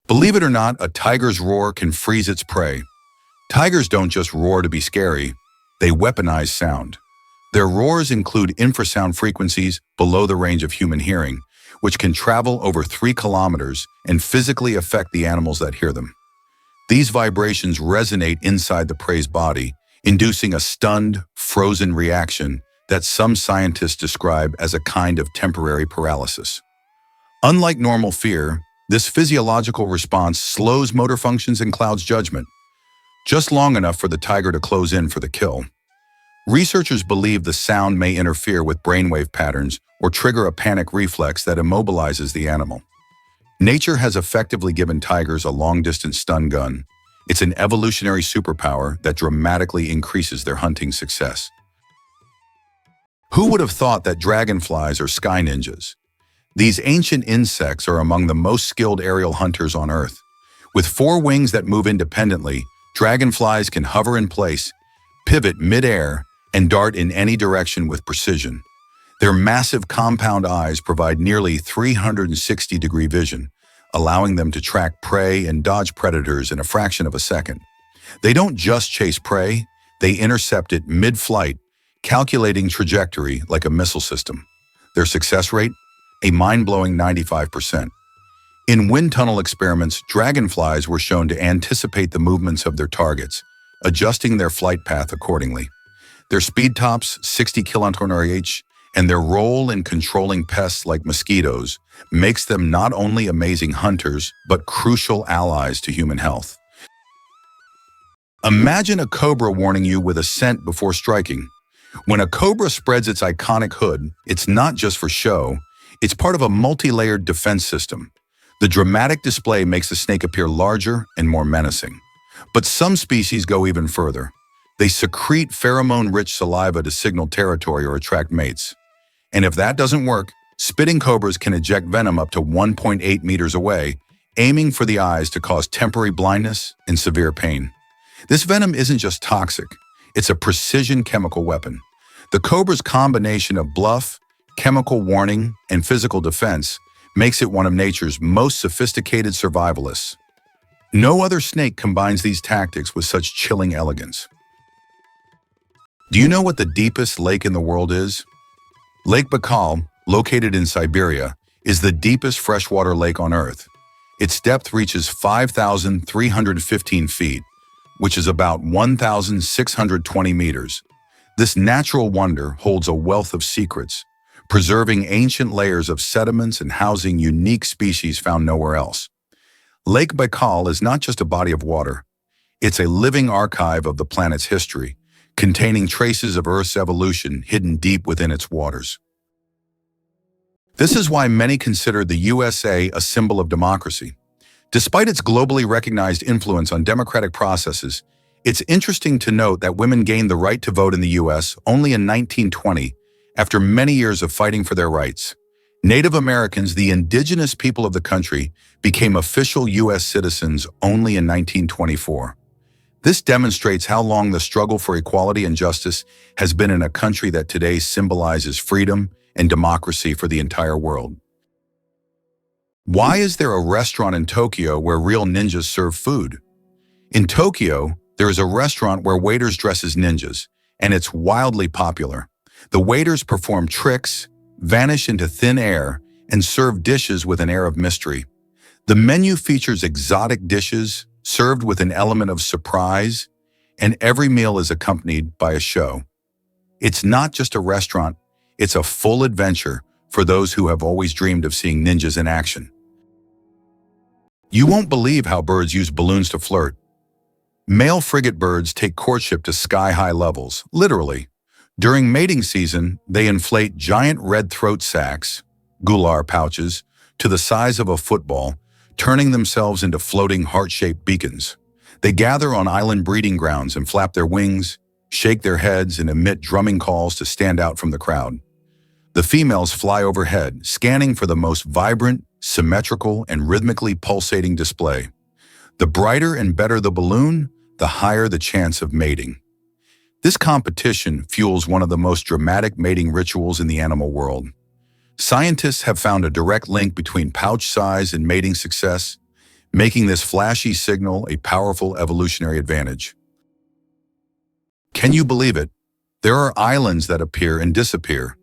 Believe it or not, a tiger's roar can freeze its prey. Tigers don't just roar to be scary, they weaponize sound. Their roars include infrasound frequencies below the range of human hearing, which can travel over 3 kilometers and physically affect the animals that hear them. These vibrations resonate inside the prey's body, inducing a stunned, frozen reaction that some scientists describe as a kind of temporary paralysis. Unlike normal fear, this physiological response slows motor functions and clouds judgment, just long enough for the tiger to close in for the kill. Researchers believe the sound may interfere with brainwave patterns or trigger a panic reflex that immobilizes the animal. Nature has effectively given tigers a long-distance stun gun. It's an evolutionary superpower that dramatically increases their hunting success. Who would have thought that dragonflies are sky ninjas? These ancient insects are among the most skilled aerial hunters on Earth. With 4 wings that move independently, dragonflies can hover in place, pivot mid-air, and dart in any direction with precision. Their massive compound eyes provide nearly 360-degree vision, allowing them to track prey and dodge predators in a fraction of a second. They don't just chase prey, they intercept it mid-flight, calculating trajectory like a missile system. Their success rate? A mind-blowing 95%. In wind tunnel experiments, dragonflies were shown to anticipate the movements of their targets, adjusting their flight path accordingly. Their speed tops, 60 km/h, and their role in controlling pests like mosquitoes makes them not only amazing hunters, but crucial allies to human health. Imagine a cobra warning you with a scent before striking. When a cobra spreads its iconic hood, it's not just for show, it's part of a multi-layered defense system. The dramatic display makes the snake appear larger and more menacing. But some species go even further. They secrete pheromone-rich saliva to signal territory or attract mates. And if that doesn't work, spitting cobras can eject venom up to 1.8 meters away, aiming for the eyes to cause temporary blindness and severe pain. This venom isn't just toxic, it's a precision chemical weapon. The cobra's combination of bluff, chemical warning, and physical defense makes it one of nature's most sophisticated survivalists. No other snake combines these tactics with such chilling elegance. Do you know what the deepest lake in the world is? Lake Baikal, located in Siberia, is the deepest freshwater lake on Earth. Its depth reaches 5,315 feet, which is about 1,620 meters. This natural wonder holds a wealth of secrets, preserving ancient layers of sediments and housing unique species found nowhere else. Lake Baikal is not just a body of water. It's a living archive of the planet's history, containing traces of Earth's evolution hidden deep within its waters. This is why many consider the USA a symbol of democracy. Despite its globally recognized influence on democratic processes, it's interesting to note that women gained the right to vote in the US only in 1920, after many years of fighting for their rights. Native Americans, the indigenous people of the country, became official US citizens only in 1924. This demonstrates how long the struggle for equality and justice has been in a country that today symbolizes freedom and democracy for the entire world. Why is there a restaurant in Tokyo where real ninjas serve food? In Tokyo, there is a restaurant where waiters dress as ninjas, and it's wildly popular. The waiters perform tricks, vanish into thin air, and serve dishes with an air of mystery. The menu features exotic dishes, served with an element of surprise, and every meal is accompanied by a show. It's not just a restaurant, it's a full adventure for those who have always dreamed of seeing ninjas in action. You won't believe how birds use balloons to flirt. Male frigate birds take courtship to sky-high levels, literally. During mating season, they inflate giant red throat sacs, gular pouches, to the size of a football, turning themselves into floating heart-shaped beacons. They gather on island breeding grounds and flap their wings, shake their heads, and emit drumming calls to stand out from the crowd. The females fly overhead, scanning for the most vibrant, symmetrical, and rhythmically pulsating display. The brighter and better the balloon, the higher the chance of mating. This competition fuels one of the most dramatic mating rituals in the animal world. Scientists have found a direct link between pouch size and mating success. making this flashy signal a powerful evolutionary advantage. Can you believe it? There are islands that appear and disappear.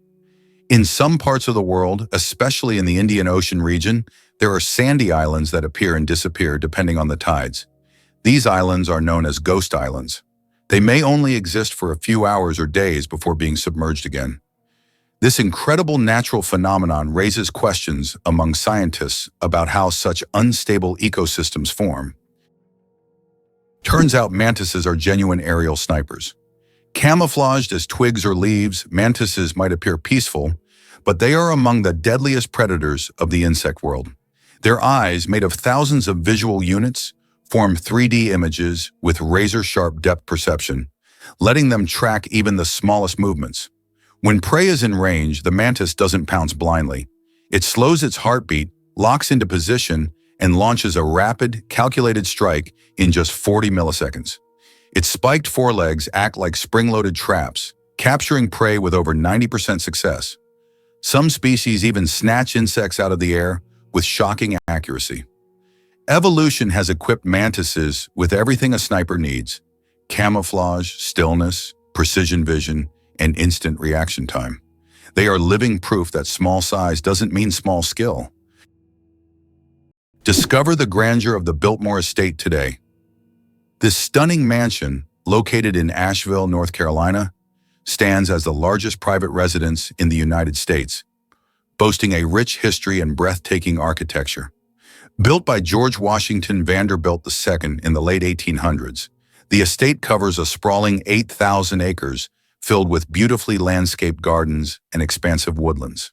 In some parts of the world, especially in the Indian Ocean region, there are sandy islands that appear and disappear depending on the tides. These islands are known as ghost islands. They may only exist for a few hours or days before being submerged again. This incredible natural phenomenon raises questions among scientists about how such unstable ecosystems form. Turns out mantises are genuine aerial snipers. Camouflaged as twigs or leaves, mantises might appear peaceful, but they are among the deadliest predators of the insect world. Their eyes, made of thousands of visual units, form 3D images with razor-sharp depth perception, letting them track even the smallest movements. When prey is in range, the mantis doesn't pounce blindly. It slows its heartbeat, locks into position, and launches a rapid, calculated strike in just 40 milliseconds. Its spiked forelegs act like spring-loaded traps, capturing prey with over 90% success. Some species even snatch insects out of the air with shocking accuracy. Evolution has equipped mantises with everything a sniper needs: camouflage, stillness, precision vision, and instant reaction time. They are living proof that small size doesn't mean small skill. Discover the grandeur of the Builtmore Estate today. This stunning mansion, located in Asheville, North Carolina, stands as the largest private residence in the United States, boasting a rich history and breathtaking architecture. Built by George Washington Vanderbilt II in the late 1800s, the estate covers a sprawling 8,000 acres filled with beautifully landscaped gardens and expansive woodlands.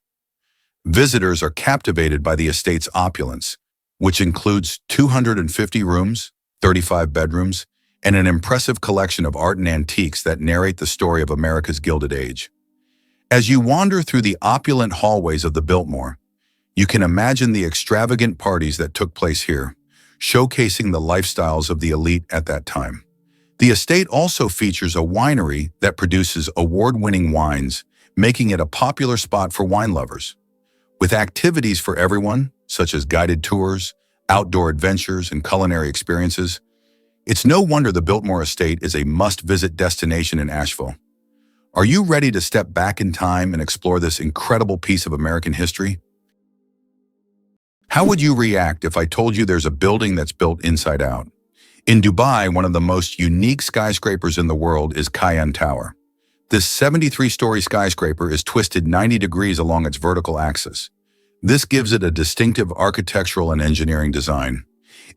Visitors are captivated by the estate's opulence, which includes 250 rooms, 35 bedrooms, and an impressive collection of art and antiques that narrate the story of America's Gilded Age. As you wander through the opulent hallways of the Builtmore, you can imagine the extravagant parties that took place here, showcasing the lifestyles of the elite at that time. The estate also features a winery that produces award-winning wines, making it a popular spot for wine lovers. With activities for everyone, such as guided tours, outdoor adventures, and culinary experiences, it's no wonder the Builtmore Estate is a must-visit destination in Asheville. Are you ready to step back in time and explore this incredible piece of American history? How would you react if I told you there's a building that's built inside out? In Dubai, one of the most unique skyscrapers in the world is Cayenne Tower. This 73-story skyscraper is twisted 90 degrees along its vertical axis. This gives it a distinctive architectural and engineering design.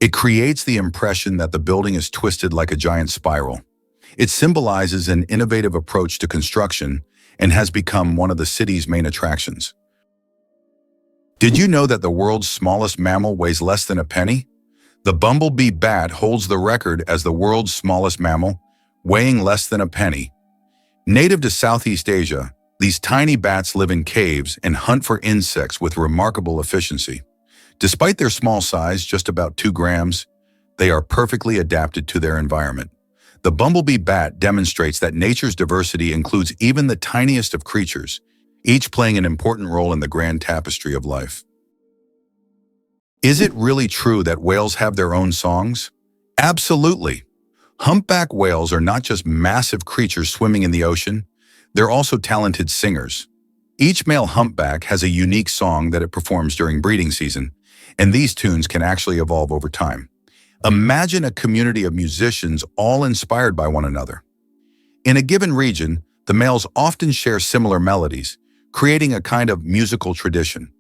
It creates the impression that the building is twisted like a giant spiral. It symbolizes an innovative approach to construction and has become one of the city's main attractions. Did you know that the world's smallest mammal weighs less than a penny? The bumblebee bat holds the record as the world's smallest mammal, weighing less than a penny. Native to Southeast Asia, these tiny bats live in caves and hunt for insects with remarkable efficiency. Despite their small size, just about 2 grams, they are perfectly adapted to their environment. The bumblebee bat demonstrates that nature's diversity includes even the tiniest of creatures, each playing an important role in the grand tapestry of life. Is it really true that whales have their own songs? Absolutely. Humpback whales are not just massive creatures swimming in the ocean, they're also talented singers. Each male humpback has a unique song that it performs during breeding season, and these tunes can actually evolve over time. Imagine a community of musicians all inspired by one another. In a given region, the males often share similar melodies, creating a kind of musical tradition.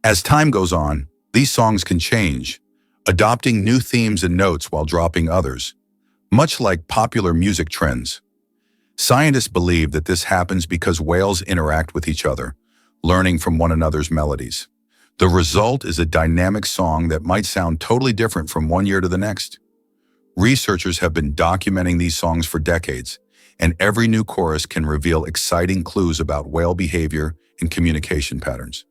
As time goes on, these songs can change, adopting new themes and notes while dropping others, much like popular music trends. Scientists believe that this happens because whales interact with each other, learning from one another's melodies. The result is a dynamic song that might sound totally different from one year to the next. Researchers have been documenting these songs for decades, and every new chorus can reveal exciting clues about whale behavior and communication patterns.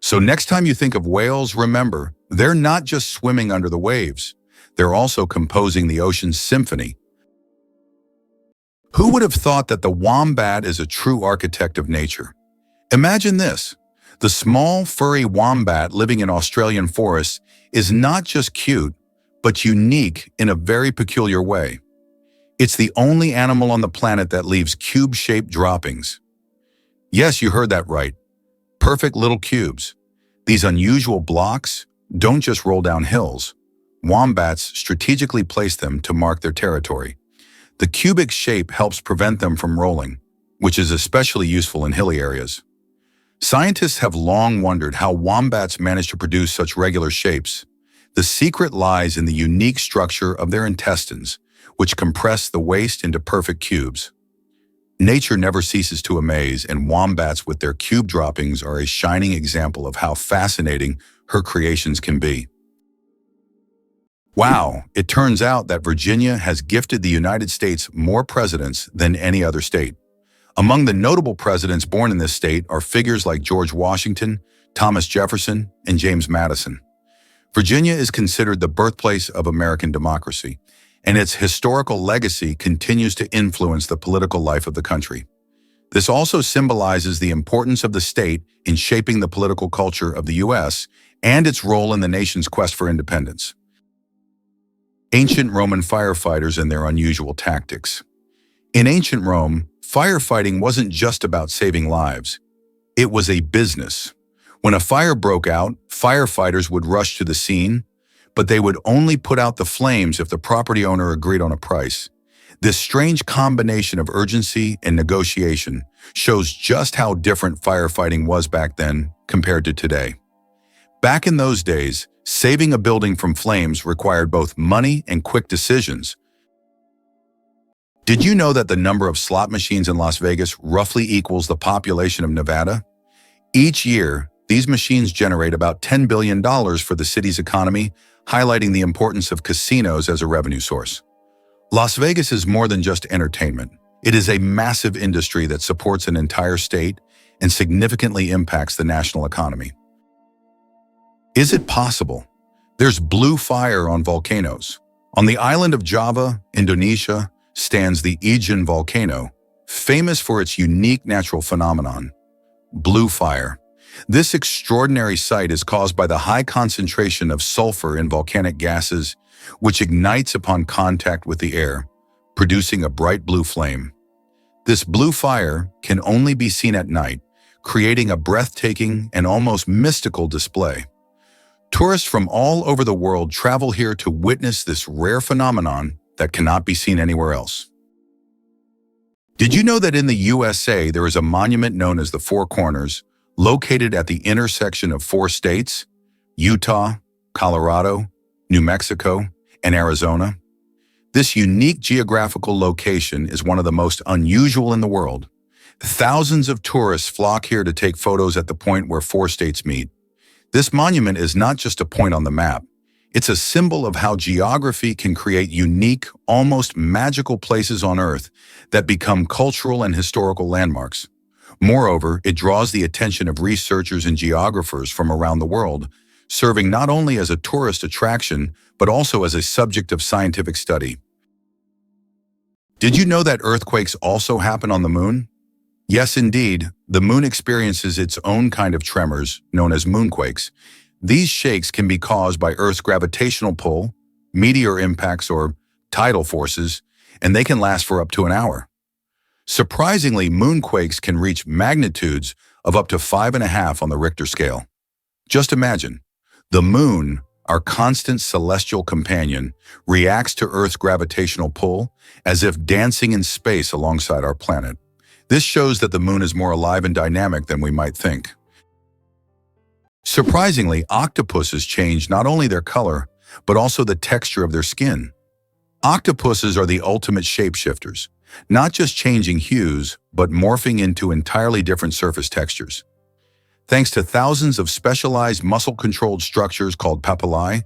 So next time you think of whales, remember, they're not just swimming under the waves. They're also composing the ocean's symphony. Who would have thought that the wombat is a true architect of nature? Imagine this. The small, furry wombat living in Australian forests is not just cute, but unique in a very peculiar way. It's the only animal on the planet that leaves cube-shaped droppings. Yes, you heard that right. Perfect little cubes. These unusual blocks don't just roll down hills. Wombats strategically place them to mark their territory. The cubic shape helps prevent them from rolling, which is especially useful in hilly areas. Scientists have long wondered how wombats manage to produce such regular shapes. The secret lies in the unique structure of their intestines, which compress the waste into perfect cubes. Nature never ceases to amaze, and wombats with their cube droppings are a shining example of how fascinating her creations can be. Wow, it turns out that Virginia has gifted the United States more presidents than any other state. Among the notable presidents born in this state are figures like George Washington, Thomas Jefferson, and James Madison. Virginia is considered the birthplace of American democracy, and its historical legacy continues to influence the political life of the country. This also symbolizes the importance of the state in shaping the political culture of the U.S. and its role in the nation's quest for independence. Ancient Roman firefighters and their unusual tactics. In ancient Rome, firefighting wasn't just about saving lives. It was a business. When a fire broke out, firefighters would rush to the scene, but they would only put out the flames if the property owner agreed on a price. This strange combination of urgency and negotiation shows just how different firefighting was back then compared to today. Back in those days, saving a building from flames required both money and quick decisions. Did you know that the number of slot machines in Las Vegas roughly equals the population of Nevada? Each year, these machines generate about $10 billion for the city's economy, highlighting the importance of casinos as a revenue source. Las Vegas is more than just entertainment. It is a massive industry that supports an entire state and significantly impacts the national economy. Is it possible? There's blue fire on volcanoes. On the island of Java, Indonesia, stands the Aegean volcano, famous for its unique natural phenomenon, blue fire. This extraordinary sight is caused by the high concentration of sulfur in volcanic gases, which ignites upon contact with the air, producing a bright blue flame. This blue fire can only be seen at night, creating a breathtaking and almost mystical display. Tourists from all over the world travel here to witness this rare phenomenon that cannot be seen anywhere else. Did you know that in the USA there is a monument known as the Four Corners, located at the intersection of 4 states, Utah, Colorado, New Mexico, and Arizona? This unique geographical location is one of the most unusual in the world. Thousands of tourists flock here to take photos at the point where 4 states meet. This monument is not just a point on the map. It's a symbol of how geography can create unique, almost magical places on Earth that become cultural and historical landmarks. Moreover, it draws the attention of researchers and geographers from around the world, serving not only as a tourist attraction, but also as a subject of scientific study. Did you know that earthquakes also happen on the moon? Yes, indeed. The moon experiences its own kind of tremors, known as moonquakes. These shakes can be caused by Earth's gravitational pull, meteor impacts, or tidal forces, and they can last for up to an hour. Surprisingly, moonquakes can reach magnitudes of up to 5.5 on the Richter scale. Just imagine, the moon, our constant celestial companion, reacts to Earth's gravitational pull as if dancing in space alongside our planet. This shows that the moon is more alive and dynamic than we might think. Surprisingly, octopuses change not only their color, but also the texture of their skin. Octopuses are the ultimate shapeshifters, not just changing hues, but morphing into entirely different surface textures. Thanks to thousands of specialized muscle-controlled structures called papillae,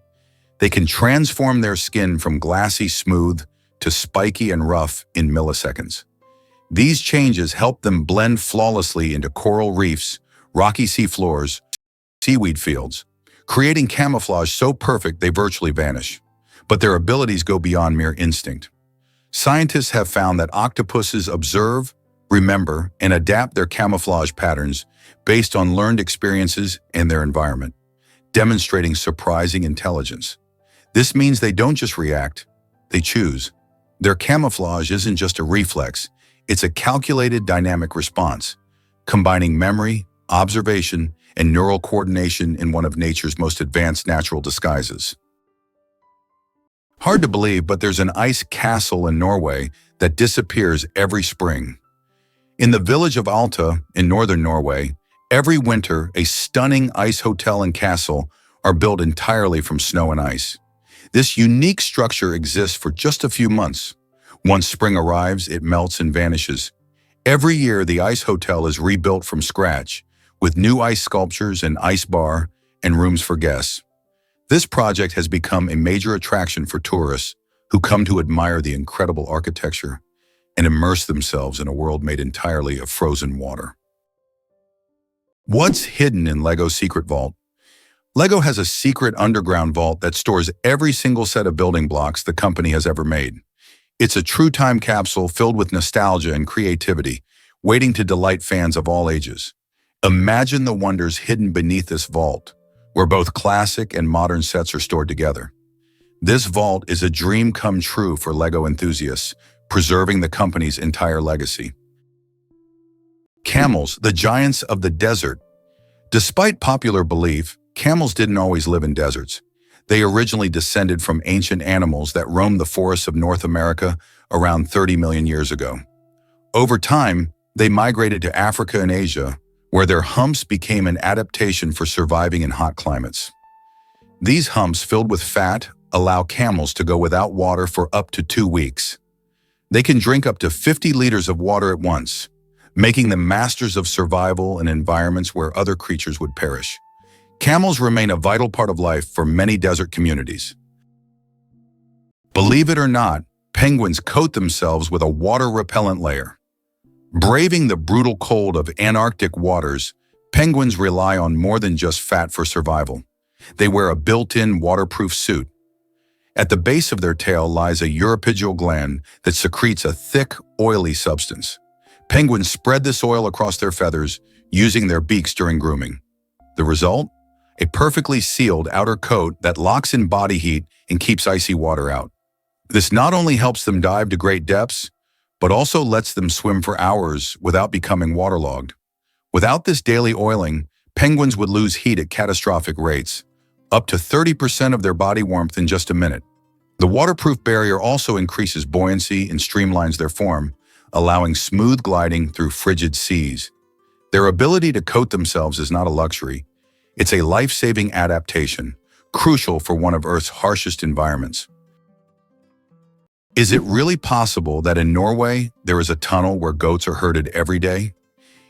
they can transform their skin from glassy smooth to spiky and rough in milliseconds. These changes help them blend flawlessly into coral reefs, rocky seafloors, seaweed fields, creating camouflage so perfect they virtually vanish. But their abilities go beyond mere instinct. Scientists have found that octopuses observe, remember, and adapt their camouflage patterns based on learned experiences and their environment, demonstrating surprising intelligence. This means they don't just react, they choose. Their camouflage isn't just a reflex, it's a calculated dynamic response, combining memory, observation, and neural coordination in one of nature's most advanced natural disguises. Hard to believe, but there's an ice castle in Norway that disappears every spring. In the village of Alta in northern Norway, every winter a stunning ice hotel and castle are built entirely from snow and ice. This unique structure exists for just a few months. Once spring arrives, it melts and vanishes. Every year, the ice hotel is rebuilt from scratch, with new ice sculptures, an ice bar, and rooms for guests. This project has become a major attraction for tourists who come to admire the incredible architecture and immerse themselves in a world made entirely of frozen water. What's hidden in LEGO's secret vault? LEGO has a secret underground vault that stores every single set of building blocks the company has ever made. It's a true time capsule filled with nostalgia and creativity, waiting to delight fans of all ages. Imagine the wonders hidden beneath this vault, where both classic and modern sets are stored together. This vault is a dream come true for LEGO enthusiasts, preserving the company's entire legacy. Camels, the giants of the desert. Despite popular belief, camels didn't always live in deserts. They originally descended from ancient animals that roamed the forests of North America around 30 million years ago. Over time, they migrated to Africa and Asia, where their humps became an adaptation for surviving in hot climates. These humps, filled with fat, allow camels to go without water for up to 2 weeks. They can drink up to 50 liters of water at once, making them masters of survival in environments where other creatures would perish. Camels remain a vital part of life for many desert communities. Believe it or not, penguins coat themselves with a water-repellent layer. Braving the brutal cold of Antarctic waters, penguins rely on more than just fat for survival. They wear a built-in waterproof suit. At the base of their tail lies a uripygial gland that secretes a thick, oily substance. Penguins spread this oil across their feathers, using their beaks during grooming. The result? A perfectly sealed outer coat that locks in body heat and keeps icy water out. This not only helps them dive to great depths, but also lets them swim for hours without becoming waterlogged. Without this daily oiling, penguins would lose heat at catastrophic rates, up to 30% of their body warmth in just a minute. The waterproof barrier also increases buoyancy and streamlines their form, allowing smooth gliding through frigid seas. Their ability to coat themselves is not a luxury. It's a life-saving adaptation, crucial for one of Earth's harshest environments. Is it really possible that in Norway, there is a tunnel where goats are herded every day?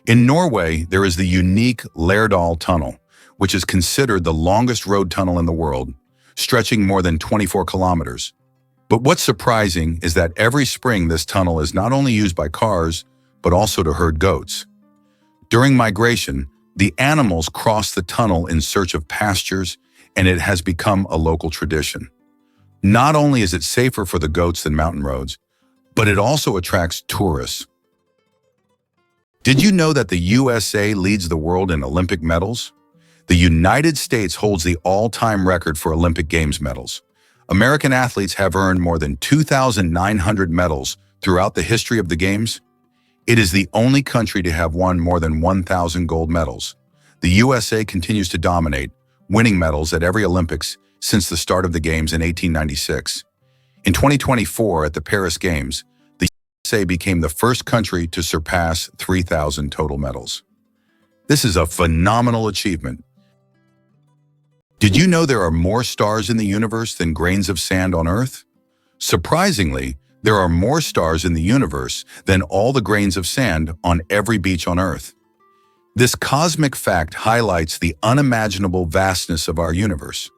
In Norway, there is the unique Lærdal Tunnel, which is considered the longest road tunnel in the world, stretching more than 24 kilometers. But what's surprising is that every spring this tunnel is not only used by cars, but also to herd goats. During migration, the animals cross the tunnel in search of pastures, and it has become a local tradition. Not only is it safer for the goats than mountain roads, but it also attracts tourists. Did you know that the USA leads the world in Olympic medals? The United States holds the all-time record for Olympic Games medals. American athletes have earned more than 2,900 medals throughout the history of the Games. It is the only country to have won more than 1,000 gold medals. The USA continues to dominate, winning medals at every Olympics since the start of the Games in 1896. In 2024, at the Paris Games, the USA became the first country to surpass 3,000 total medals. This is a phenomenal achievement. Did you know there are more stars in the universe than grains of sand on Earth? Surprisingly, there are more stars in the universe than all the grains of sand on every beach on Earth. This cosmic fact highlights the unimaginable vastness of our universe.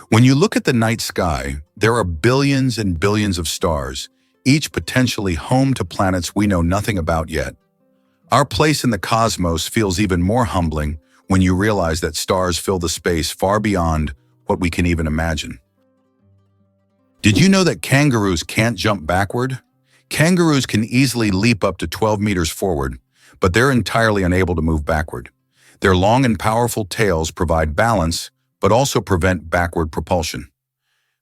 When you look at the night sky, there are billions and billions of stars, each potentially home to planets we know nothing about yet. Our place in the cosmos feels even more humbling when you realize that stars fill the space far beyond what we can even imagine. Did you know that kangaroos can't jump backward? Kangaroos can easily leap up to 12 meters forward, but they're entirely unable to move backward. Their long and powerful tails provide balance, but also prevent backward propulsion.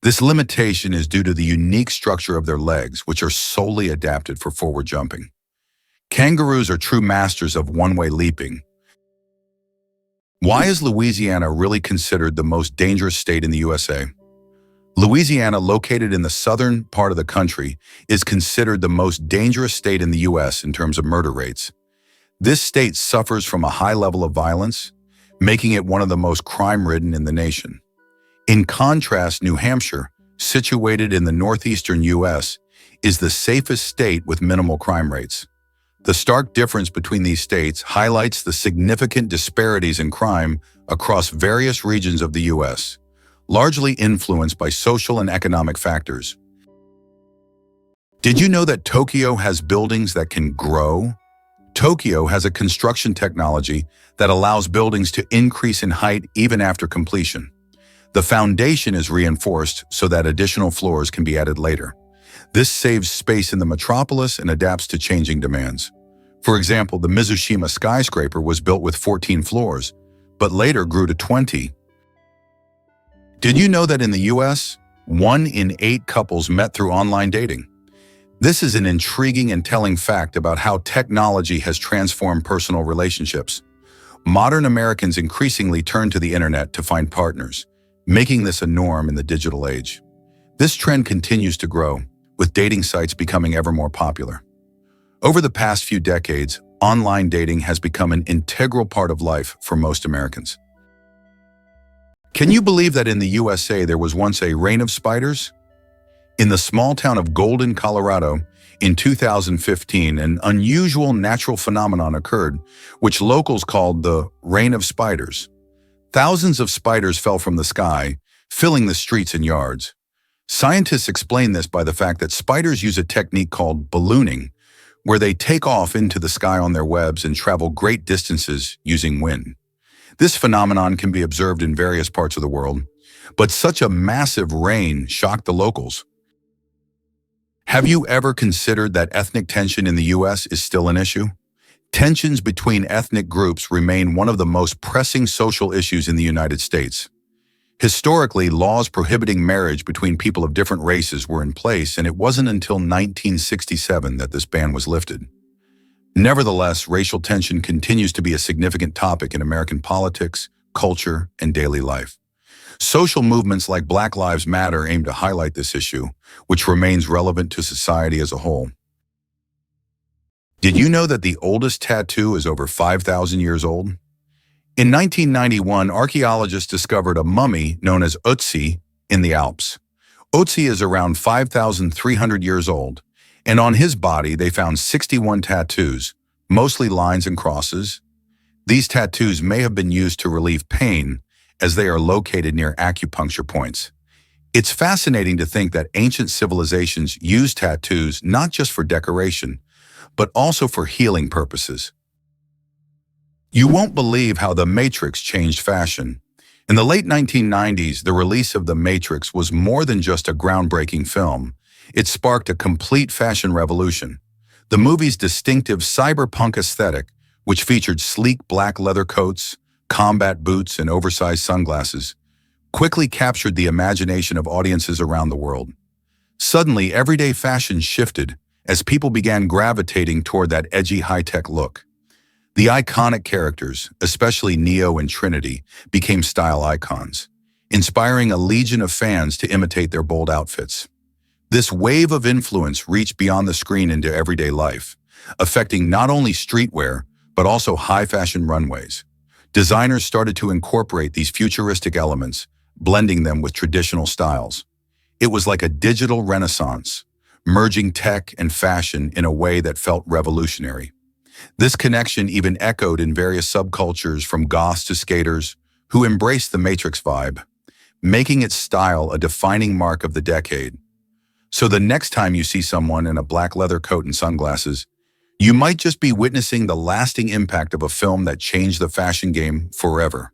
This limitation is due to the unique structure of their legs, which are solely adapted for forward jumping. Kangaroos are true masters of one-way leaping. Why is Louisiana really considered the most dangerous state in the USA? Louisiana, located in the southern part of the country, is considered the most dangerous state in the U.S. in terms of murder rates. This state suffers from a high level of violence, making it one of the most crime-ridden in the nation. In contrast, New Hampshire, situated in the northeastern U.S., is the safest state with minimal crime rates. The stark difference between these states highlights the significant disparities in crime across various regions of the U.S., largely influenced by social and economic factors. Did you know that Tokyo has buildings that can grow? Tokyo has a construction technology that allows buildings to increase in height even after completion. The foundation is reinforced so that additional floors can be added later. This saves space in the metropolis and adapts to changing demands. For example, the Mizushima skyscraper was built with 14 floors, but later grew to 20. Did you know that in the US, 1 in 8 couples met through online dating? This is an intriguing and telling fact about how technology has transformed personal relationships. Modern Americans increasingly turn to the internet to find partners, making this a norm in the digital age. This trend continues to grow, with dating sites becoming ever more popular. Over the past few decades, online dating has become an integral part of life for most Americans. Can you believe that in the USA there was once a reign of spiders? In the small town of Golden, Colorado, in 2015, an unusual natural phenomenon occurred, which locals called the reign of spiders. Thousands of spiders fell from the sky, filling the streets and yards. Scientists explain this by the fact that spiders use a technique called ballooning, where they take off into the sky on their webs and travel great distances using wind. This phenomenon can be observed in various parts of the world, but such a massive rain shocked the locals. Have you ever considered that ethnic tension in the U.S. is still an issue? Tensions between ethnic groups remain one of the most pressing social issues in the United States. Historically, laws prohibiting marriage between people of different races were in place, and it wasn't until 1967 that this ban was lifted. Nevertheless, racial tension continues to be a significant topic in American politics, culture, and daily life. Social movements like Black Lives Matter aim to highlight this issue, which remains relevant to society as a whole. Did you know that the oldest tattoo is over 5,000 years old? In 1991, archaeologists discovered a mummy known as Otzi in the Alps. Otzi is around 5,300 years old, and on his body they found 61 tattoos, mostly lines and crosses. These tattoos may have been used to relieve pain, as they are located near acupuncture points. It's fascinating to think that ancient civilizations used tattoos not just for decoration, but also for healing purposes. You won't believe how The Matrix changed fashion. In the late 1990s, the release of The Matrix was more than just a groundbreaking film. It sparked a complete fashion revolution. The movie's distinctive cyberpunk aesthetic, which featured sleek black leather coats, combat boots, and oversized sunglasses, quickly captured the imagination of audiences around the world. Suddenly, everyday fashion shifted as people began gravitating toward that edgy high-tech look. The iconic characters, especially Neo and Trinity, became style icons, inspiring a legion of fans to imitate their bold outfits. This wave of influence reached beyond the screen into everyday life, affecting not only streetwear, but also high-fashion runways. Designers started to incorporate these futuristic elements, blending them with traditional styles. It was like a digital renaissance, merging tech and fashion in a way that felt revolutionary. This connection even echoed in various subcultures from goths to skaters who embraced the Matrix vibe, making its style a defining mark of the decade. So the next time you see someone in a black leather coat and sunglasses, you might just be witnessing the lasting impact of a film that changed the fashion game forever.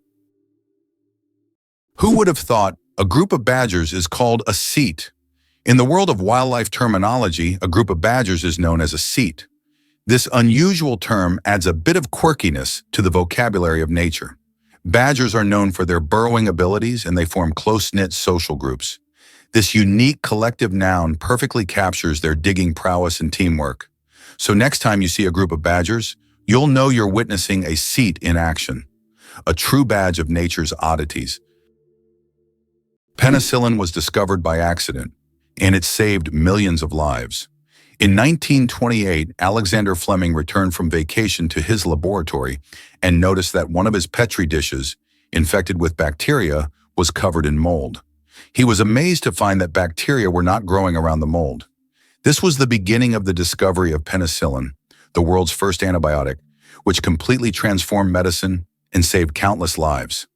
Who would have thought a group of badgers is called a seat? In the world of wildlife terminology, a group of badgers is known as a seat. This unusual term adds a bit of quirkiness to the vocabulary of nature. Badgers are known for their burrowing abilities, and they form close-knit social groups. This unique collective noun perfectly captures their digging prowess and teamwork. So next time you see a group of badgers, you'll know you're witnessing a seat in action, a true badge of nature's oddities. Penicillin was discovered by accident, and it saved millions of lives. In 1928, Alexander Fleming returned from vacation to his laboratory and noticed that one of his Petri dishes, infected with bacteria, was covered in mold. He was amazed to find that bacteria were not growing around the mold. This was the beginning of the discovery of penicillin, the world's first antibiotic, which completely transformed medicine and saved countless lives.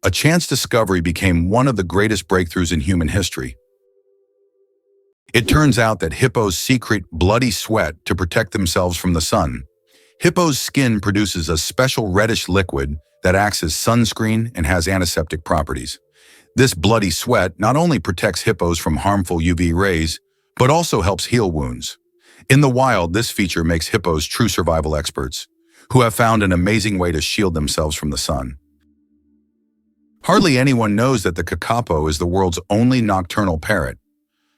A chance discovery became one of the greatest breakthroughs in human history. It turns out that hippos secrete bloody sweat to protect themselves from the sun. Hippo's skin produces a special reddish liquid that acts as sunscreen and has antiseptic properties. This bloody sweat not only protects hippos from harmful UV rays, but also helps heal wounds. In the wild, this feature makes hippos true survival experts, who have found an amazing way to shield themselves from the sun. Hardly anyone knows that the kakapo is the world's only nocturnal parrot.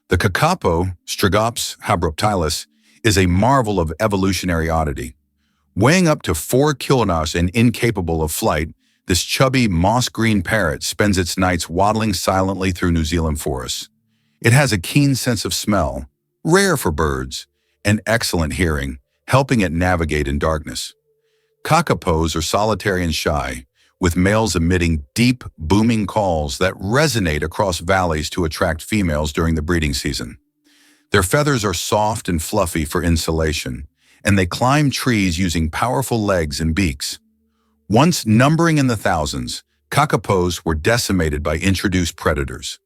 The kakapo, Strigops habruptilis, is a marvel of evolutionary oddity. Weighing up to 4 kilograms and incapable of flight, this chubby, moss-green parrot spends its nights waddling silently through New Zealand forests. It has a keen sense of smell, rare for birds, and excellent hearing, helping it navigate in darkness. Kakapos are solitary and shy, with males emitting deep, booming calls that resonate across valleys to attract females during the breeding season. Their feathers are soft and fluffy for insulation, and they climb trees using powerful legs and beaks. Once numbering in the thousands, kakapos were decimated by introduced predators.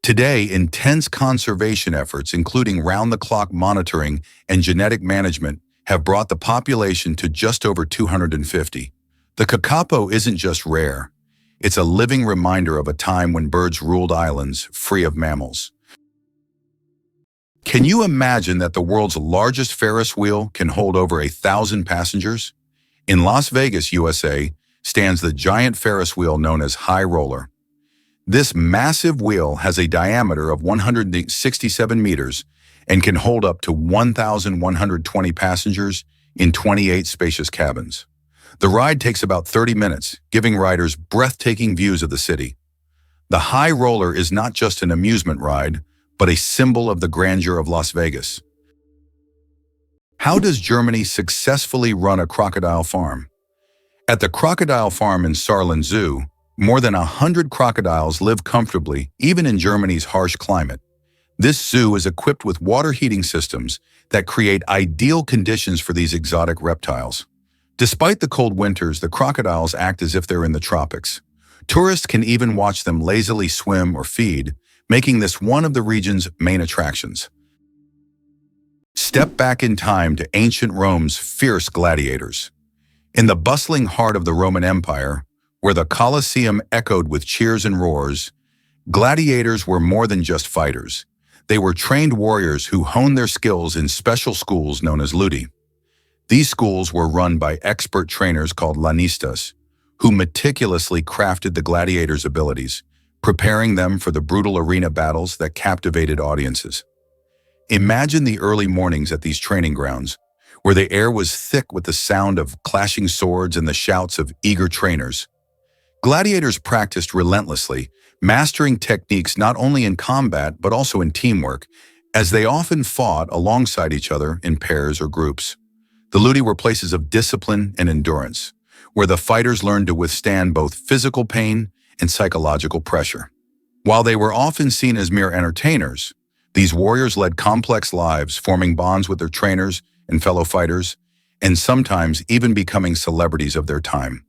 Today, intense conservation efforts, including round-the-clock monitoring and genetic management, have brought the population to just over 250. The kakapo isn't just rare. It's a living reminder of a time when birds ruled islands free of mammals. Can you imagine that the world's largest Ferris wheel can hold over 1,000 passengers? In Las Vegas, USA, stands the giant Ferris wheel known as High Roller. This massive wheel has a diameter of 167 meters and can hold up to 1,120 passengers in 28 spacious cabins. The ride takes about 30 minutes, giving riders breathtaking views of the city. The High Roller is not just an amusement ride, but a symbol of the grandeur of Las Vegas. How does Germany successfully run a crocodile farm? At the crocodile farm in Saarland Zoo, more than 100 crocodiles live comfortably, even in Germany's harsh climate. This zoo is equipped with water heating systems that create ideal conditions for these exotic reptiles. Despite the cold winters, the crocodiles act as if they're in the tropics. Tourists can even watch them lazily swim or feed, making this one of the region's main attractions. Step back in time to ancient Rome's fierce gladiators. In the bustling heart of the Roman Empire, where the Colosseum echoed with cheers and roars, gladiators were more than just fighters. They were trained warriors who honed their skills in special schools known as ludi. These schools were run by expert trainers called lanistas, who meticulously crafted the gladiators' abilities, preparing them for the brutal arena battles that captivated audiences. Imagine the early mornings at these training grounds, where the air was thick with the sound of clashing swords and the shouts of eager trainers. Gladiators practiced relentlessly, mastering techniques not only in combat but also in teamwork, as they often fought alongside each other in pairs or groups. The ludi were places of discipline and endurance, where the fighters learned to withstand both physical pain and psychological pressure. While they were often seen as mere entertainers, these warriors led complex lives, forming bonds with their trainers and fellow fighters, and sometimes even becoming celebrities of their time.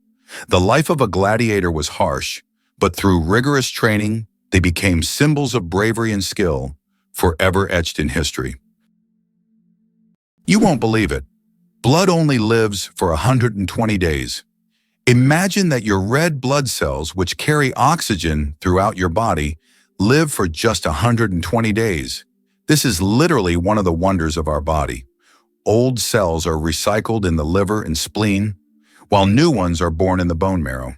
The life of a gladiator was harsh, but through rigorous training, they became symbols of bravery and skill, forever etched in history. You won't believe it. Blood only lives for 120 days. Imagine that your red blood cells, which carry oxygen throughout your body, live for just 120 days. This is literally one of the wonders of our body. Old cells are recycled in the liver and spleen, while new ones are born in the bone marrow,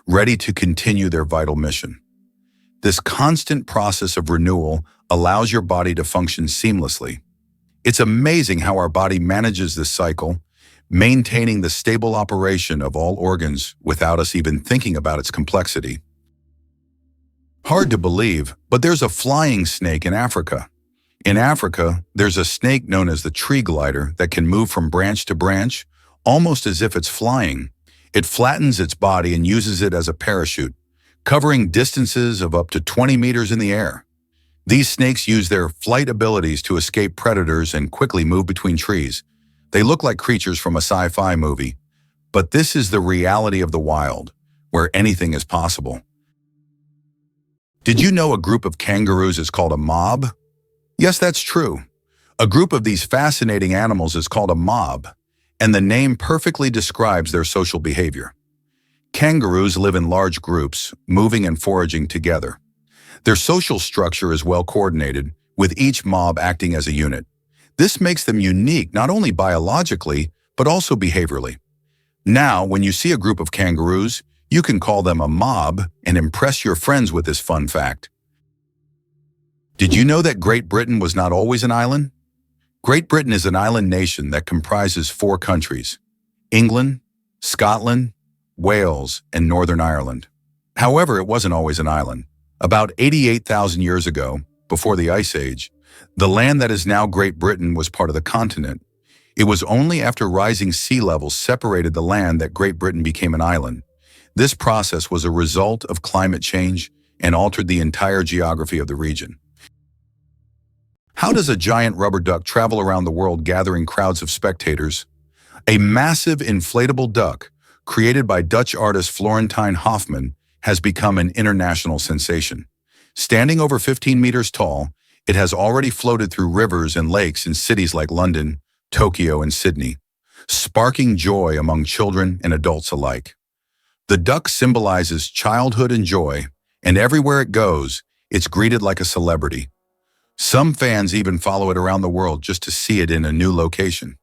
ready to continue their vital mission. This constant process of renewal allows your body to function seamlessly. It's amazing how our body manages this cycle, maintaining the stable operation of all organs without us even thinking about its complexity. Hard to believe, but there's a flying snake in Africa. In Africa, there's a snake known as the tree glider that can move from branch to branch, almost as if it's flying. It flattens its body and uses it as a parachute, covering distances of up to 20 meters in the air. These snakes use their flight abilities to escape predators and quickly move between trees. They look like creatures from a sci-fi movie, but this is the reality of the wild, where anything is possible. Did you know a group of kangaroos is called a mob? Yes, that's true. A group of these fascinating animals is called a mob, and the name perfectly describes their social behavior. Kangaroos live in large groups, moving and foraging together. Their social structure is well coordinated, with each mob acting as a unit. This makes them unique not only biologically, but also behaviorally. Now, when you see a group of kangaroos, you can call them a mob and impress your friends with this fun fact. Did you know that Great Britain was not always an island? Great Britain is an island nation that comprises 4 countries: England, Scotland, Wales, and Northern Ireland. However, it wasn't always an island. About 88,000 years ago, before the Ice Age, the land that is now Great Britain was part of the continent. It was only after rising sea levels separated the land that Great Britain became an island. This process was a result of climate change and altered the entire geography of the region. How does a giant rubber duck travel around the world gathering crowds of spectators? A massive inflatable duck, created by Dutch artist Florentine Hofmann, has become an international sensation. Standing over 15 meters tall, it has already floated through rivers and lakes in cities like London, Tokyo, and Sydney, sparking joy among children and adults alike. The duck symbolizes childhood and joy, and everywhere it goes, it's greeted like a celebrity. Some fans even follow it around the world just to see it in a new location.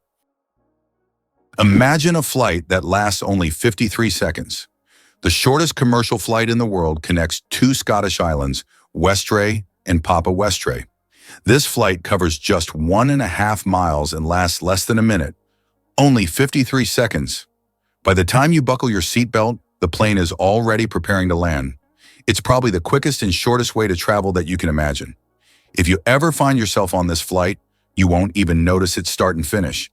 Imagine a flight that lasts only 53 seconds. The shortest commercial flight in the world connects 2 Scottish islands, Westray and Papa Westray. This flight covers just 1.5 miles and lasts less than a minute, only 53 seconds. By the time you buckle your seatbelt, the plane is already preparing to land. It's probably the quickest and shortest way to travel that you can imagine. If you ever find yourself on this flight, you won't even notice its start and finish.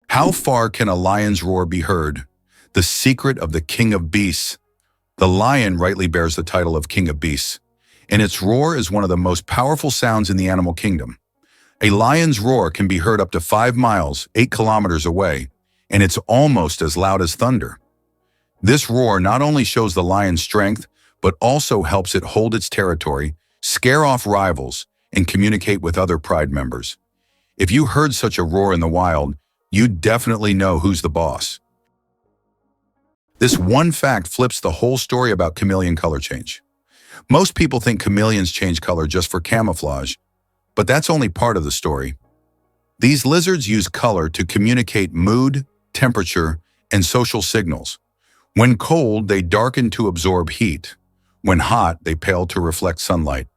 How far can a lion's roar be heard? The secret of the king of beasts. The lion rightly bears the title of king of beasts, and its roar is one of the most powerful sounds in the animal kingdom. A lion's roar can be heard up to 5 miles, 8 kilometers away, and it's almost as loud as thunder. This roar not only shows the lion's strength, but also helps it hold its territory, scare off rivals, and communicate with other pride members. If you heard such a roar in the wild, you'd definitely know who's the boss. This one fact flips the whole story about chameleon color change. Most people think chameleons change color just for camouflage, but that's only part of the story. These lizards use color to communicate mood, temperature, and social signals. When cold, they darken to absorb heat. When hot, they pale to reflect sunlight.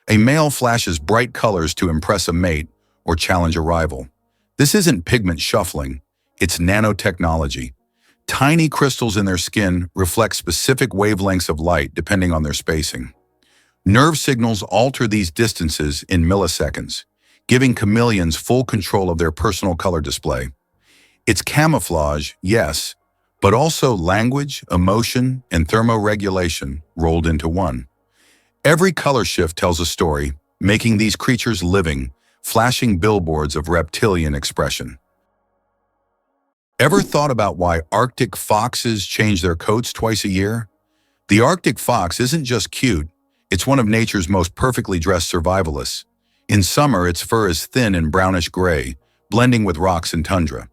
A male flashes bright colors to impress a mate or challenge a rival. This isn't pigment shuffling, it's nanotechnology. Tiny crystals in their skin reflect specific wavelengths of light depending on their spacing. Nerve signals alter these distances in milliseconds, giving chameleons full control of their personal color display. It's camouflage, yes, but also language, emotion, and thermoregulation rolled into one. Every color shift tells a story, making these creatures living, flashing billboards of reptilian expression. Ever thought about why Arctic foxes change their coats twice a year? The Arctic fox isn't just cute, it's one of nature's most perfectly dressed survivalists. In summer, its fur is thin and brownish gray, blending with rocks and tundra.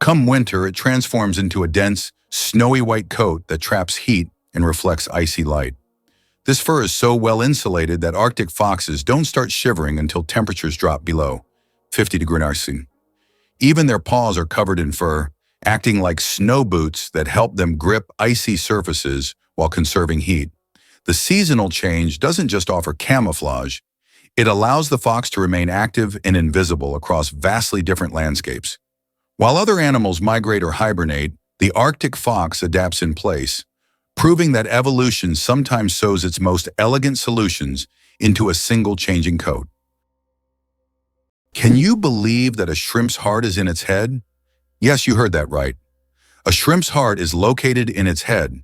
Come winter, it transforms into a dense, snowy white coat that traps heat and reflects icy light. This fur is so well insulated that Arctic foxes don't start shivering until temperatures drop below 50 degrees Celsius. Even their paws are covered in fur, acting like snow boots that help them grip icy surfaces while conserving heat. The seasonal change doesn't just offer camouflage, it allows the fox to remain active and invisible across vastly different landscapes. While other animals migrate or hibernate, the Arctic fox adapts in place, proving that evolution sometimes sews its most elegant solutions into a single changing coat. Can you believe that a shrimp's heart is in its head? Yes, you heard that right. A shrimp's heart is located in its head.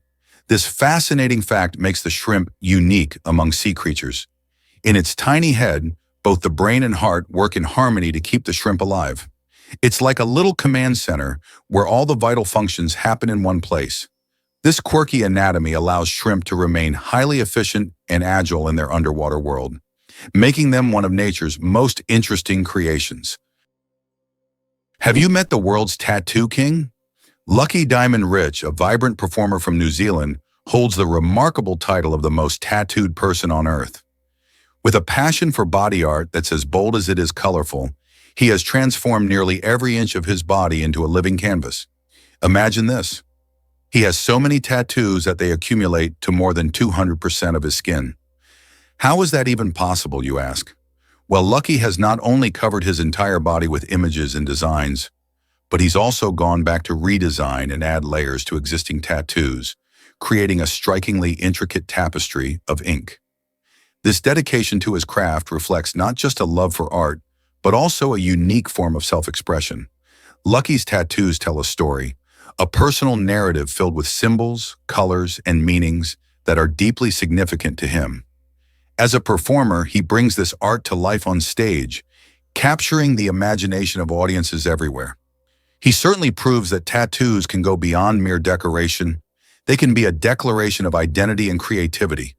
This fascinating fact makes the shrimp unique among sea creatures. In its tiny head, both the brain and heart work in harmony to keep the shrimp alive. It's like a little command center where all the vital functions happen in one place. This quirky anatomy allows shrimp to remain highly efficient and agile in their underwater world, making them one of nature's most interesting creations. Have you met the world's tattoo king? Lucky Diamond Rich, a vibrant performer from New Zealand, holds the remarkable title of the most tattooed person on Earth. With a passion for body art that's as bold as it is colorful, he has transformed nearly every inch of his body into a living canvas. Imagine this. He has so many tattoos that they accumulate to more than 200% of his skin. How is that even possible, you ask? Well, Lucky has not only covered his entire body with images and designs, but he's also gone back to redesign and add layers to existing tattoos, creating a strikingly intricate tapestry of ink. This dedication to his craft reflects not just a love for art, but also a unique form of self-expression. Lucky's tattoos tell a story, a personal narrative filled with symbols, colors, and meanings that are deeply significant to him. As a performer, he brings this art to life on stage, capturing the imagination of audiences everywhere. He certainly proves that tattoos can go beyond mere decoration. They can be a declaration of identity and creativity.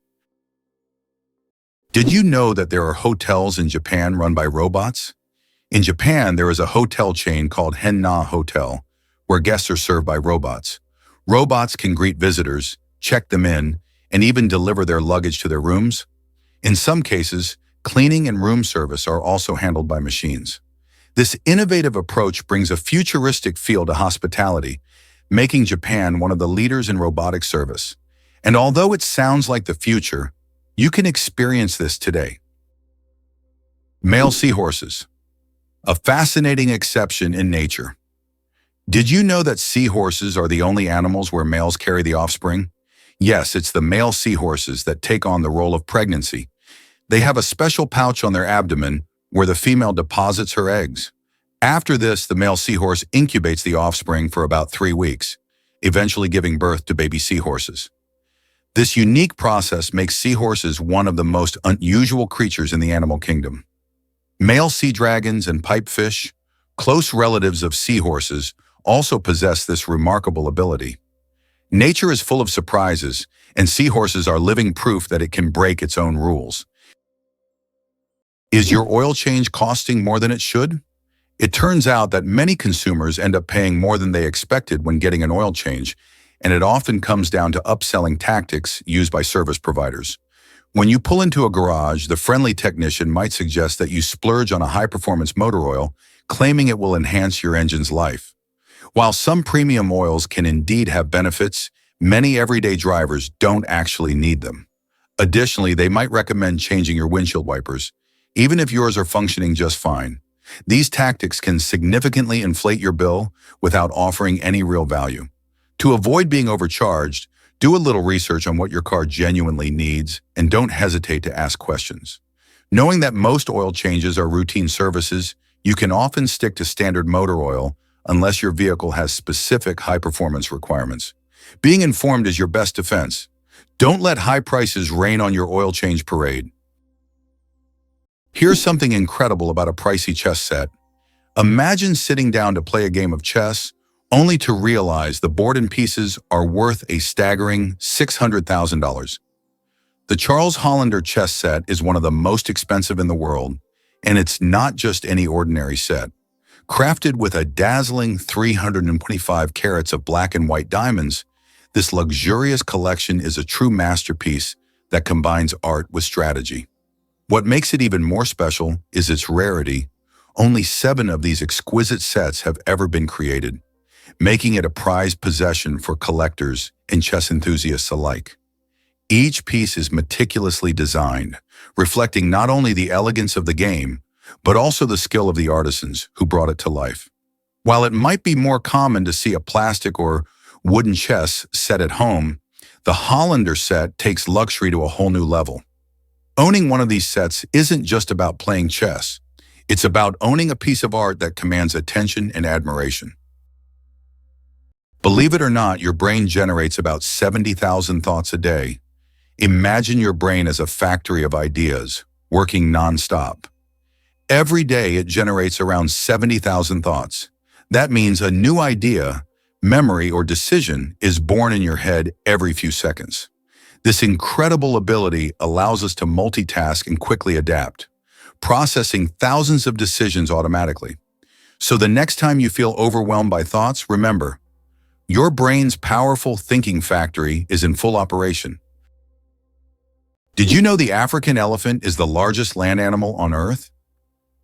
Did you know that there are hotels in Japan run by robots? In Japan, there is a hotel chain called Henna Hotel, where guests are served by robots. Robots can greet visitors, check them in, and even deliver their luggage to their rooms. In some cases, cleaning and room service are also handled by machines. This innovative approach brings a futuristic feel to hospitality, making Japan one of the leaders in robotic service. And although it sounds like the future, you can experience this today. Male seahorses, a fascinating exception in nature. Did you know that seahorses are the only animals where males carry the offspring? Yes, it's the male seahorses that take on the role of pregnancy. They have a special pouch on their abdomen where the female deposits her eggs. After this, the male seahorse incubates the offspring for about 3 weeks, eventually giving birth to baby seahorses. This unique process makes seahorses one of the most unusual creatures in the animal kingdom. Male sea dragons and pipefish, close relatives of seahorses, also possess this remarkable ability. Nature is full of surprises, and seahorses are living proof that it can break its own rules. Is your oil change costing more than it should? It turns out that many consumers end up paying more than they expected when getting an oil change, and it often comes down to upselling tactics used by service providers. When you pull into a garage, the friendly technician might suggest that you splurge on a high-performance motor oil, claiming it will enhance your engine's life. While some premium oils can indeed have benefits, many everyday drivers don't actually need them. Additionally, they might recommend changing your windshield wipers, even if yours are functioning just fine. These tactics can significantly inflate your bill without offering any real value. To avoid being overcharged, do a little research on what your car genuinely needs and don't hesitate to ask questions. Knowing that most oil changes are routine services, you can often stick to standard motor oil unless your vehicle has specific high-performance requirements. Being informed is your best defense. Don't let high prices rain on your oil change parade. Here's something incredible about a pricey chess set. Imagine sitting down to play a game of chess only to realize the board and pieces are worth a staggering $600,000. The Charles Hollander chess set is one of the most expensive in the world, and it's not just any ordinary set. Crafted with a dazzling 325 carats of black and white diamonds, this luxurious collection is a true masterpiece that combines art with strategy. What makes it even more special is its rarity. Only 7 of these exquisite sets have ever been created, making it a prized possession for collectors and chess enthusiasts alike. Each piece is meticulously designed, reflecting not only the elegance of the game, but also the skill of the artisans who brought it to life. While it might be more common to see a plastic or wooden chess set at home, the Hollander set takes luxury to a whole new level. Owning one of these sets isn't just about playing chess. It's about owning a piece of art that commands attention and admiration. Believe it or not, your brain generates about 70,000 thoughts a day. Imagine your brain as a factory of ideas, working nonstop. Every day it generates around 70,000 thoughts. That means a new idea, memory, or decision is born in your head every few seconds. This incredible ability allows us to multitask and quickly adapt, processing thousands of decisions automatically. So the next time you feel overwhelmed by thoughts, remember, your brain's powerful thinking factory is in full operation. Did you know the African elephant is the largest land animal on Earth?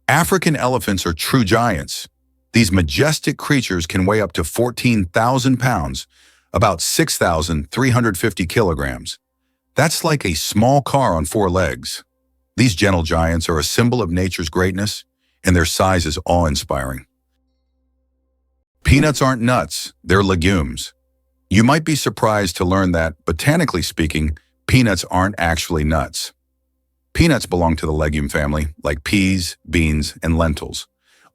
African elephants are true giants. These majestic creatures can weigh up to 14,000 pounds, about 6,350 kilograms. That's like a small car on four legs. These gentle giants are a symbol of nature's greatness, and their size is awe-inspiring. Peanuts aren't nuts, they're legumes. You might be surprised to learn that, botanically speaking, peanuts aren't actually nuts. Peanuts belong to the legume family, like peas, beans, and lentils.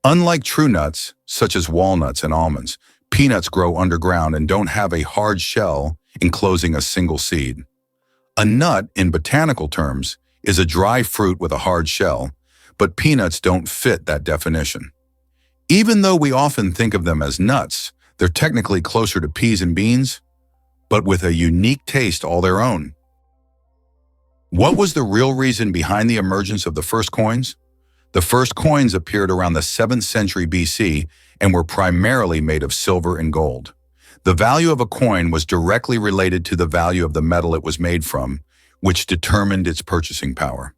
Unlike true nuts, such as walnuts and almonds, peanuts grow underground and don't have a hard shell enclosing a single seed. A nut, in botanical terms, is a dry fruit with a hard shell, but peanuts don't fit that definition. Even though we often think of them as nuts, they're technically closer to peas and beans, but with a unique taste all their own. What was the real reason behind the emergence of the first coins? The first coins appeared around the 7th century BC and were primarily made of silver and gold. The value of a coin was directly related to the value of the metal it was made from, which determined its purchasing power.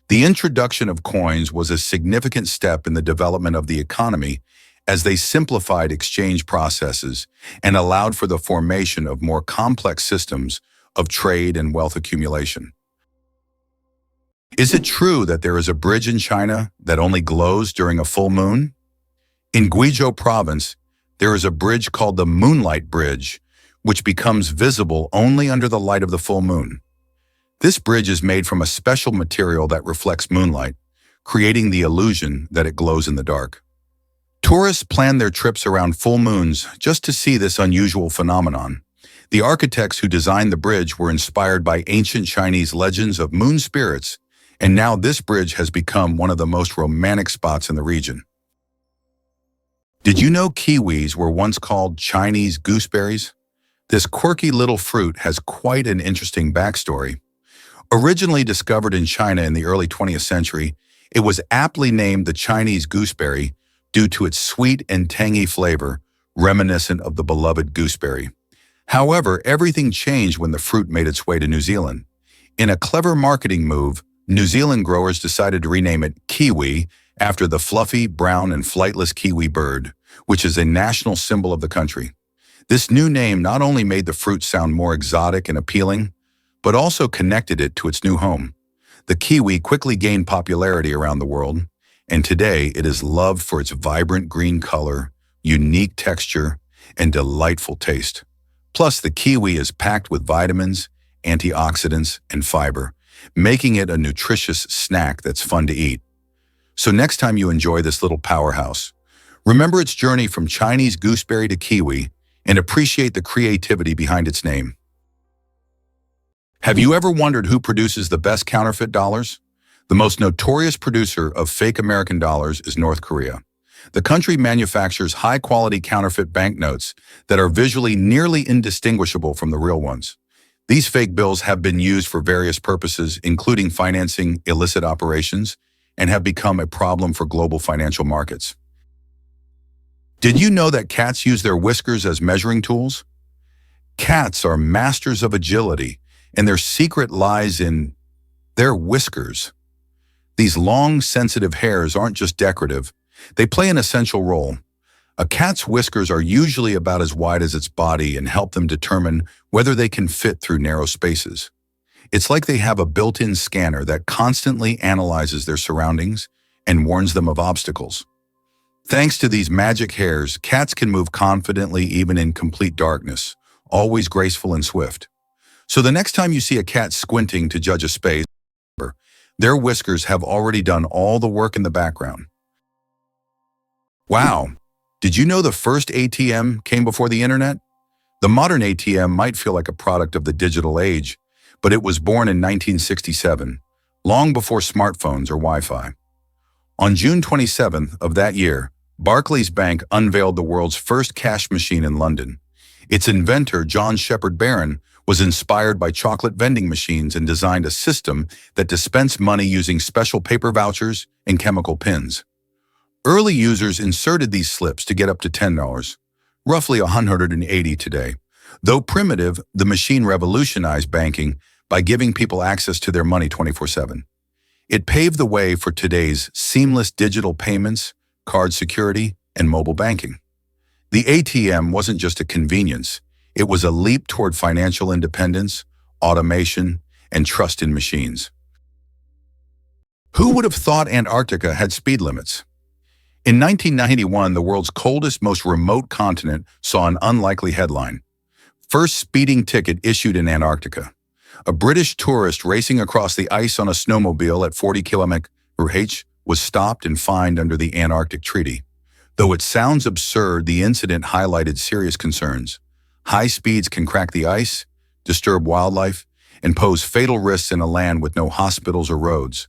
The introduction of coins was a significant step in the development of the economy as they simplified exchange processes and allowed for the formation of more complex systems of trade and wealth accumulation. Is it true that there is a bridge in China that only glows during a full moon? In Guizhou province, there is a bridge called the Moonlight Bridge, which becomes visible only under the light of the full moon. This bridge is made from a special material that reflects moonlight, creating the illusion that it glows in the dark. Tourists plan their trips around full moons just to see this unusual phenomenon. The architects who designed the bridge were inspired by ancient Chinese legends of moon spirits, and now this bridge has become one of the most romantic spots in the region. Did you know kiwis were once called Chinese gooseberries? This quirky little fruit has quite an interesting backstory. Originally discovered in China in the early 20th century, it was aptly named the Chinese gooseberry due to its sweet and tangy flavor, reminiscent of the beloved gooseberry. However, everything changed when the fruit made its way to New Zealand. In a clever marketing move, New Zealand growers decided to rename it kiwi after the fluffy, brown, and flightless kiwi bird, which is a national symbol of the country. This new name not only made the fruit sound more exotic and appealing, but also connected it to its new home. The kiwi quickly gained popularity around the world, and today it is loved for its vibrant green color, unique texture, and delightful taste. Plus, the kiwi is packed with vitamins, antioxidants, and fiber, making it a nutritious snack that's fun to eat. So next time you enjoy this little powerhouse, remember its journey from Chinese gooseberry to kiwi and appreciate the creativity behind its name. Have you ever wondered who produces the best counterfeit dollars? The most notorious producer of fake American dollars is North Korea. The country manufactures high-quality counterfeit banknotes that are visually nearly indistinguishable from the real ones. These fake bills have been used for various purposes, including financing illicit operations, and have become a problem for global financial markets. Did you know that cats use their whiskers as measuring tools? Cats are masters of agility, and their secret lies in their whiskers. These long, sensitive hairs aren't just decorative, they play an essential role. A cat's whiskers are usually about as wide as its body and help them determine whether they can fit through narrow spaces. It's like they have a built-in scanner that constantly analyzes their surroundings and warns them of obstacles. Thanks to these magic hairs, cats can move confidently even in complete darkness, always graceful and swift. So the next time you see a cat squinting to judge a space, their whiskers have already done all the work in the background. Wow! Did you know the first ATM came before the internet? The modern ATM might feel like a product of the digital age, but it was born in 1967, long before smartphones or Wi-Fi. On June 27th of that year, Barclays Bank unveiled the world's first cash machine in London. Its inventor, John Shepherd Barron, was inspired by chocolate vending machines and designed a system that dispensed money using special paper vouchers and chemical pins. Early users inserted these slips to get up to $10, roughly $180 today. Though primitive, the machine revolutionized banking by giving people access to their money 24/7. It paved the way for today's seamless digital payments, card security, and mobile banking. The ATM wasn't just a convenience, it was a leap toward financial independence, automation, and trust in machines. Who would have thought Antarctica had speed limits? In 1991, the world's coldest, most remote continent saw an unlikely headline. First speeding ticket issued in Antarctica. A British tourist racing across the ice on a snowmobile at 40 km/h was stopped and fined under the Antarctic Treaty. Though it sounds absurd, the incident highlighted serious concerns. High speeds can crack the ice, disturb wildlife, and pose fatal risks in a land with no hospitals or roads.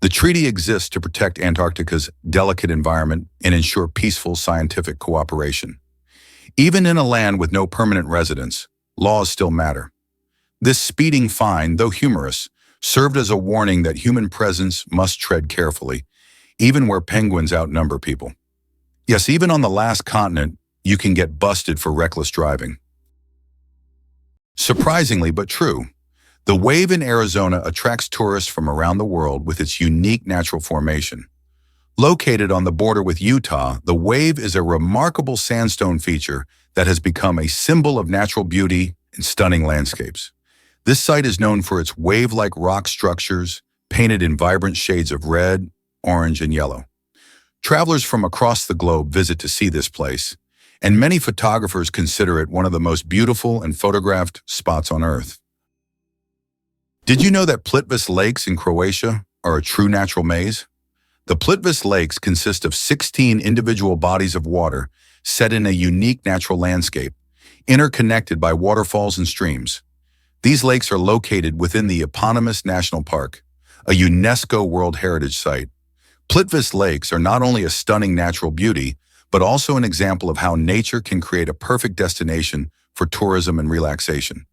The treaty exists to protect Antarctica's delicate environment and ensure peaceful scientific cooperation. Even in a land with no permanent residents, laws still matter. This speeding fine, though humorous, served as a warning that human presence must tread carefully, even where penguins outnumber people. Yes, even on the last continent, you can get busted for reckless driving. Surprisingly but true, the wave in Arizona attracts tourists from around the world with its unique natural formation. Located on the border with Utah, the wave is a remarkable sandstone feature that has become a symbol of natural beauty and stunning landscapes. This site is known for its wave-like rock structures, painted in vibrant shades of red, orange, and yellow. Travelers from across the globe visit to see this place, and many photographers consider it one of the most beautiful and photographed spots on Earth. Did you know that Plitvice Lakes in Croatia are a true natural maze? The Plitvice Lakes consist of 16 individual bodies of water set in a unique natural landscape, interconnected by waterfalls and streams. These lakes are located within the eponymous national park, a UNESCO World Heritage Site. Plitvice Lakes are not only a stunning natural beauty, but also an example of how nature can create a perfect destination for tourism and relaxation.